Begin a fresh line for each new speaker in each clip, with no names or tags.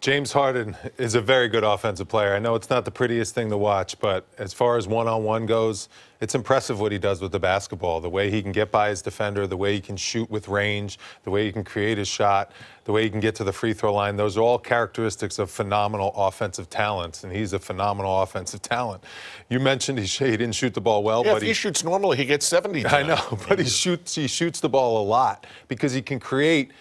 James Harden is a very good offensive player. I know it's not the prettiest thing to watch, but as far as one-on-one goes, it's impressive what he does with the basketball. The way he can get by his defender, the way he can shoot with range, the way he can create his shot, the way he can get to the free throw line. Those are all characteristics of phenomenal offensive talents, and he's a phenomenal offensive talent. You mentioned he didn't shoot the ball well,
yeah,
but
if he shoots normally, he gets 70.
I know, but he shoots the ball a lot because he can create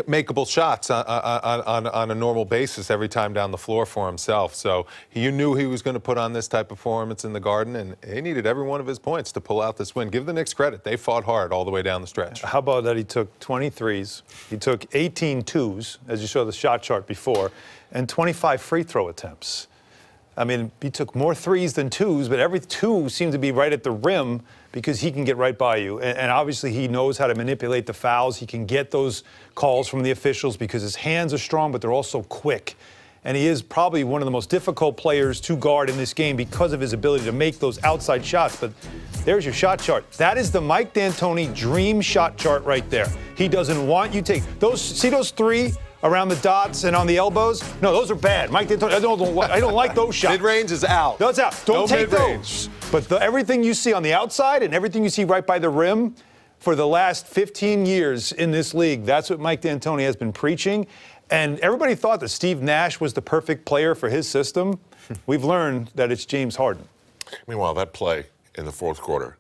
makeable shots on a normal basis every time down the floor for himself. So you knew he was going to put on this type of performance in the Garden, and he needed every one of his points to pull out this win. Give the Knicks credit. They fought hard all the way down the stretch.
How about that he took 23s, he took 18 twos, as you saw the shot chart before, and 25 free throw attempts. I mean, he took more threes than twos, but every two seemed to be right at the rim because he can get right by you. And obviously he knows how to manipulate the fouls. He can get those calls from the officials because his hands are strong, but they're also quick. And he is probably one of the most difficult players to guard in this game because of his ability to make those outside shots. But there's your shot chart. That is the Mike D'Antoni dream shot chart right there. He doesn't want you to take those. See those three around the dots and on the elbows? No, those are bad. Mike D'Antoni, I don't like those shots.
Mid-range is out.
That's out. Don't take those. But everything you see on the outside and everything you see right by the rim for the last 15 years in this league, that's what Mike D'Antoni has been preaching. And everybody thought that Steve Nash was the perfect player for his system. We've learned that it's James Harden.
Meanwhile, that play in the fourth quarter,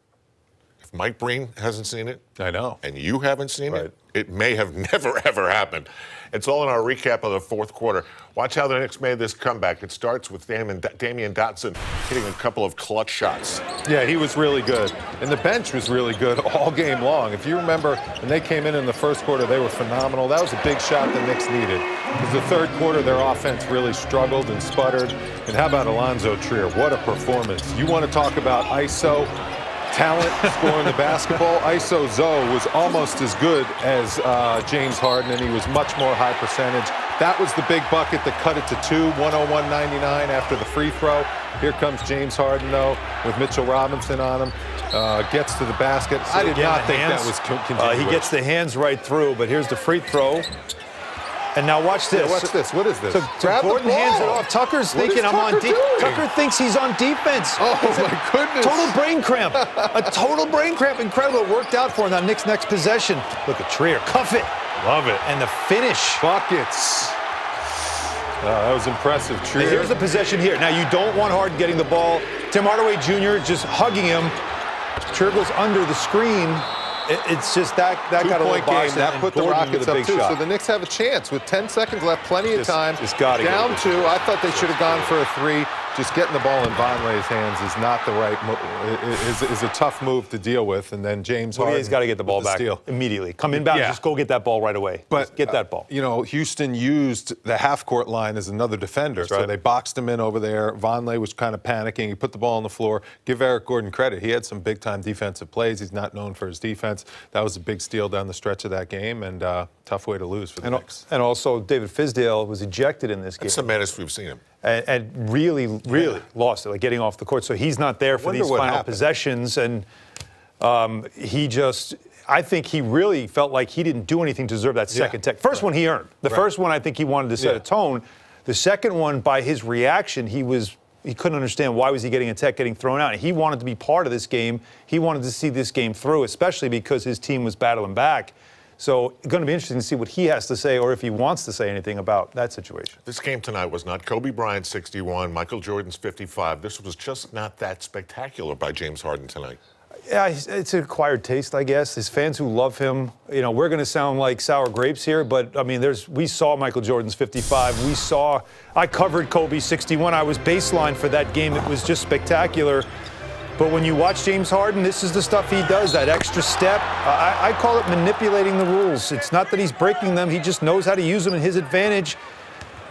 if Mike Breen hasn't seen it,
I know, and
you haven't seen it, it may have never, ever happened. It's all in our recap of the fourth quarter. Watch how the Knicks made this comeback. It starts with Damian Dotson hitting a couple of clutch shots.
Yeah, he was really good. And the bench was really good all game long. If you remember, when they came in the first quarter, they were phenomenal. That was a big shot the Knicks needed. Because the third quarter, their offense really struggled and sputtered. And how about Alonzo Trier? What a performance. You want to talk about ISO talent scoring the basketball. ISO Zoe was almost as good as James Harden, and he was much more high percentage. That was the big bucket that cut it to 2, 101.99 after the free throw. Here comes James Harden, though, with Mitchell Robinson on him. Gets to the basket.
So
I did not think that was continuous.
He gets the hands right through, but here's the free throw. And now watch this.
Yeah, watch this. What is this?
So Gordon hands it off. Tucker's thinking I'm on defense. Tucker thinks he's on defense.
Oh, my goodness.
Total brain cramp. A total brain cramp. Incredible. It worked out for him on Knicks' next possession. Look at Trier. Cuff it.
Love it.
And the finish.
Buckets. That was impressive. Trier.
Here's the possession here. Now, you don't want Harden getting the ball. Tim Hardaway Jr. just hugging him. Trier goes under the screen. It's just that got a little box.
That put the Rockets up, too. So the Knicks have a chance with 10 seconds left, plenty of time. Down 2. I thought they should have gone for a 3. Just getting the ball in Vonleh's hands is not the right is a tough move to deal with. And then James Harden,
he's got to get the ball back immediately. Come inbound, just go get that ball right away.
But
just get that ball.
You know, Houston used the half-court line as another defender, so they boxed him in over there. Vonleh was kind of panicking. He put the ball on the floor. Give Eric Gordon credit. He had some big-time defensive plays. He's not known for his defense. That was a big steal down the stretch of that game, and tough way to lose for the Knicks.
And also, David Fizdale was ejected in this game.
It's the maddest we've seen him.
And really lost it, like getting off the court. So he's not there for these final possessions. And I think he really felt like he didn't do anything to deserve that second tech. First one he earned. The first one, I think he wanted to set a tone. The second one, by his reaction, he couldn't understand why was he getting a tech getting thrown out. He wanted to be part of this game. He wanted to see this game through, especially because his team was battling back. So it's going to be interesting to see what he has to say or if he wants to say anything about that situation.
This game tonight was not Kobe Bryant's 61, Michael Jordan's 55. This was just not that spectacular by James Harden tonight.
Yeah, it's an acquired taste, I guess. His fans who love him, you know, we're going to sound like sour grapes here, but, I mean, we saw Michael Jordan's 55. I covered Kobe's 61. I was baseline for that game. It was just spectacular. But when you watch James Harden, this is the stuff he does, that extra step. I call it manipulating the rules. It's not that he's breaking them. He just knows how to use them in his advantage.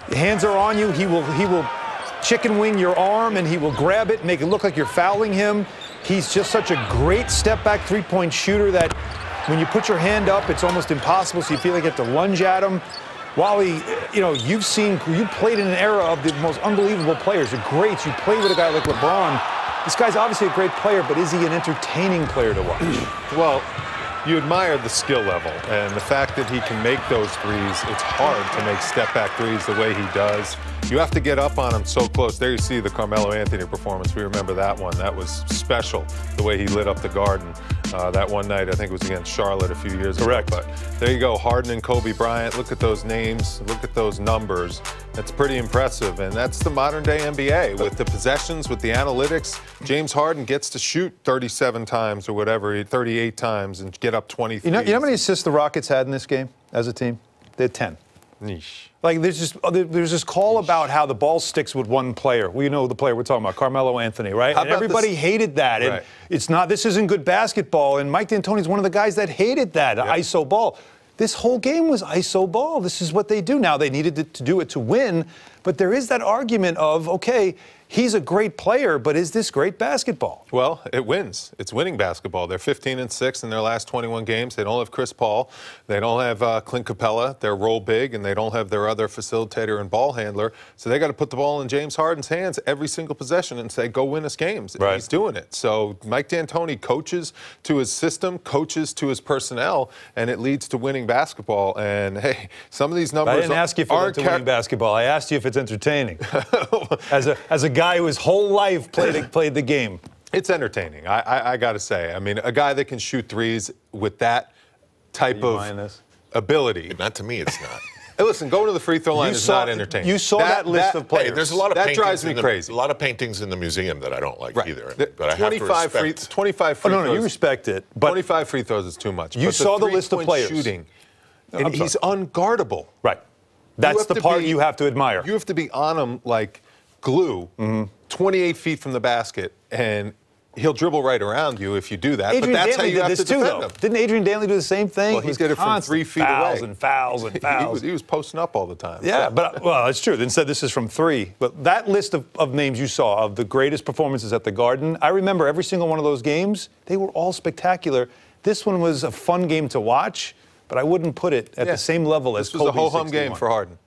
Hands are on you. He will chicken wing your arm, and he will grab it, make it look like you're fouling him. He's just such a great step-back three-point shooter that when you put your hand up, it's almost impossible, so you feel like you have to lunge at him. Wally, you know, you played in an era of the most unbelievable players, the greats. You played with a guy like LeBron. This guy's obviously a great player, but is he an entertaining player to watch?
Well, you admire the skill level and the fact that he can make those threes. It's hard to make step-back threes the way he does. You have to get up on him so close. There you see the Carmelo Anthony performance. We remember that one. That was special, the way he lit up the Garden that one night. I think it was against Charlotte a few years ago.
Correct.
But there you go, Harden and Kobe Bryant. Look at those names. Look at those numbers. That's pretty impressive, and that's the modern-day NBA. With the possessions, with the analytics, James Harden gets to shoot 37 times or whatever, 38 times, and get up 23.
You know how many assists the Rockets had in this game as a team? They had 10.
Niche.
Like, there's this call about how the ball sticks with one player. We know the player we're talking about, Carmelo Anthony, right? And everybody hated that.
Right.
And it's not, this isn't good basketball. And Mike D'Antoni's one of the guys that hated that, ISO ball. This whole game was ISO ball. This is what they do now. They needed to do it to win. But there is that argument of, okay, he's a great player, but is this great basketball?
Well, it wins. It's winning basketball. They're 15-6 in their last 21 games. They don't have Chris Paul. They don't have Clint Capella. They're roll big, and they don't have their other facilitator and ball handler. So they got to put the ball in James Harden's hands every single possession and say, go win us games. And he's doing it. So Mike D'Antoni coaches to his system, coaches to his personnel, and it leads to winning basketball. And, hey, some of these numbers
I didn't ask you if it's winning basketball. I asked you if it's entertaining. As a guy who his whole life played the game.
It's entertaining, I got to say. I mean, a guy that can shoot threes with that type of ability.
Not to me, it's not.
Hey, listen, going to the free throw line is not entertaining.
You saw that list of players.
Hey, there's a lot of
that drives me crazy.
A lot of paintings in the museum that I don't like either. But I
25 free 25 free
throws.
No,
you respect it. But
25 free throws is too much.
You saw the list of players.
Shooting, and he's unguardable.
Right. That's the part you have to admire.
You have to be on him like glue, 28 feet from the basket, and he'll dribble right around you if you do that.
Adrian
but that's
Dantley
how you have to defend him.
Didn't Adrian Dantley do the same thing?
Well, he did it from 3 feet
fouls
away.
And fouls and fouls.
he was posting up all the time.
Yeah, but well, it's true. Instead, this is from 3. But that list of names you saw of the greatest performances at the Garden, I remember every single one of those games. They were all spectacular. This one was a fun game to watch, but I wouldn't put it at the same level as Kobe's.
This was a ho-hum game for Harden.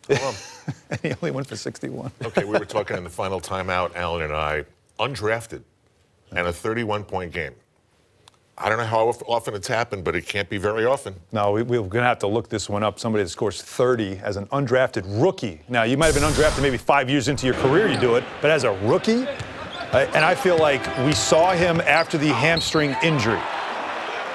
And he only went for 61.
Okay, we were talking in the final timeout, Alan and I, undrafted, and a 31-point game. I don't know how often it's happened, but it can't be very often.
No, we're going to have to look this one up. Somebody that scores 30 as an undrafted rookie. Now, you might have been undrafted maybe 5 years into your career you do it, but as a rookie, and I feel like we saw him after the hamstring injury.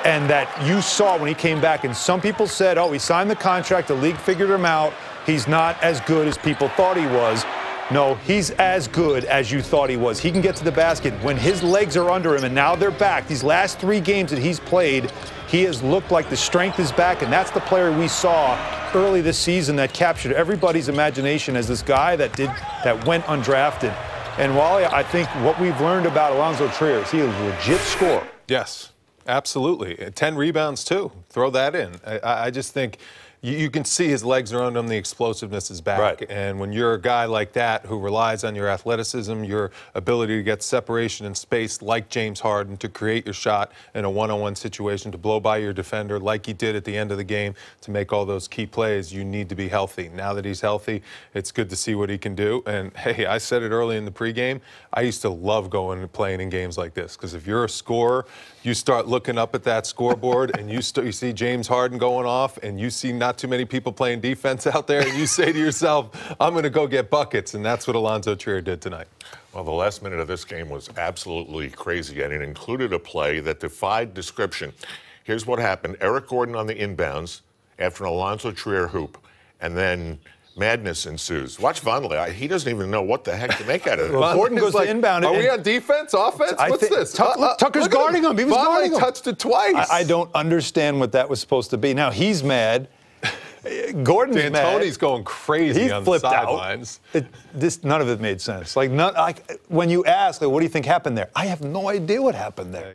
And that you saw when he came back, and some people said, oh, he signed the contract, the league figured him out, he's not as good as people thought he was. No, he's as good as you thought he was. He can get to the basket. When his legs are under him and now they're back, these last 3 games that he's played, he has looked like the strength is back, and that's the player we saw early this season that captured everybody's imagination as this guy that went undrafted. And Wally, I think what we've learned about Alonzo Trier is he is a legit scorer.
Yes. Absolutely. 10 rebounds, too. Throw that in. I just think you can see his legs are under him, the explosiveness is back.
Right.
And when you're a guy like that who relies on your athleticism, your ability to get separation and space like James Harden to create your shot in a one-on-one situation, to blow by your defender like he did at the end of the game, to make all those key plays, you need to be healthy. Now that he's healthy, it's good to see what he can do. And, hey, I said it early in the pregame, I used to love going and playing in games like this, because if you're a scorer, you start looking up at that scoreboard and you see James Harden going off and you see not too many people playing defense out there, and you say to yourself, I'm going to go get buckets, and that's what Alonzo Trier did tonight.
Well, the last minute of this game was absolutely crazy, and it included a play that defied description. Here's what happened. Eric Gordon on the inbounds after an Alonzo Trier hoop, and then madness ensues. Watch Vonleh. He doesn't even know what the heck to make out of it.
Well, Gordon goes to inbound.
Are we on defense, offense? What's this?
Tucker's guarding him. He was guarding him.
Touched it twice.
I don't understand what that was supposed to be. Now, he's mad. Gordon's mad.
D'Antoni's going crazy on the sidelines.
None of it made sense. When you ask, what do you think happened there? I have no idea what happened there.